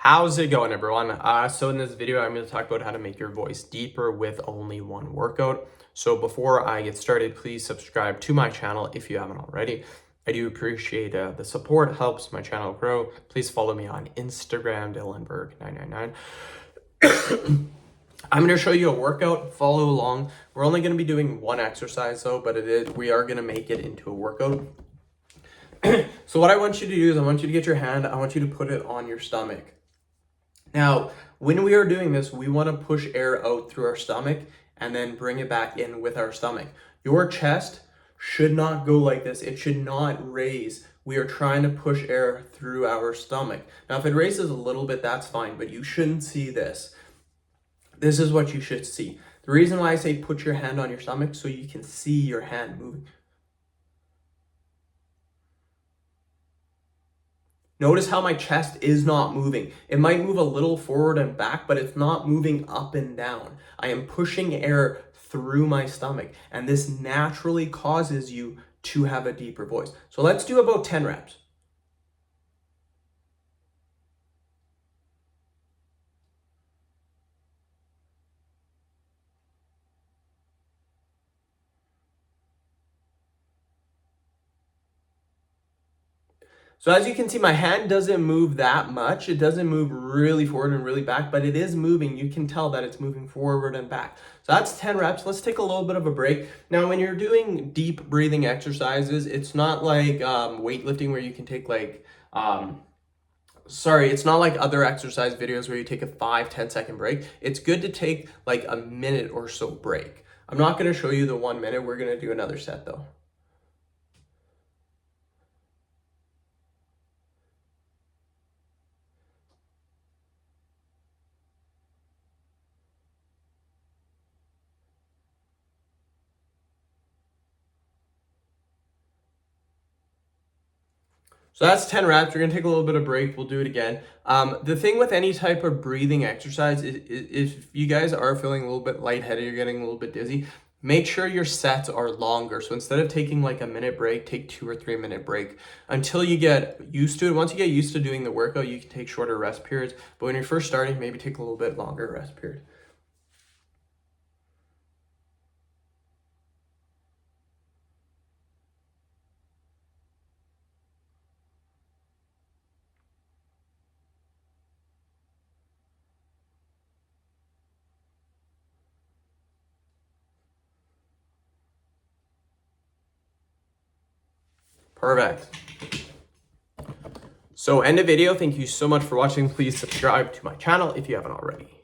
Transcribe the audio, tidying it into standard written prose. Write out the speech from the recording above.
How's it going, everyone? So in this video, I'm going to talk about how to make your voice deeper with only one workout. So before I get started, please subscribe to my channel if you haven't already. I do appreciate the support. It helps my channel grow. Please follow me on Instagram, DylanBurke999. I'm going to show you a workout. Follow along. We're only going to be doing one exercise though, but we are going to make it into a workout. So what I want you to do is I want you to get your hand. I want you to put it on your stomach. Now, when we are doing this, we want to push air out through our stomach and then bring it back in with our stomach. Your chest should not go like this. It should not raise. We are trying to push air through our stomach. Now, if it raises a little bit, that's fine, but you shouldn't see this. This is what you should see. The reason why I say put your hand on your stomach so you can see your hand moving. Notice how my chest is not moving. It might move a little forward and back, but it's not moving up and down. I am pushing air through my stomach, and this naturally causes you to have a deeper voice. So let's do about 10 reps. So as you can see, my hand doesn't move that much. It doesn't move really forward and really back, but it is moving. You can tell that it's moving forward and back. So that's 10 reps. Let's take a little bit of a break. Now, when you're doing deep breathing exercises, it's not like weightlifting where you can take like, it's not like other exercise videos where you take a 5-10 second break. It's good to take like a minute or so break. I'm not gonna show you the 1 minute. We're gonna do another set though. So that's 10 reps. We're gonna take a little bit of break. We'll do it again. The thing with any type of breathing exercise is if you guys are feeling a little bit lightheaded, you're getting a little bit dizzy, make sure your sets are longer. So instead of taking like a minute break, take 2 or 3 minute break until you get used to it. Once you get used to doing the workout, you can take shorter rest periods. But when you're first starting, maybe take a little bit longer rest period. Perfect. So end the video. Thank you so much for watching. Please subscribe to my channel if you haven't already.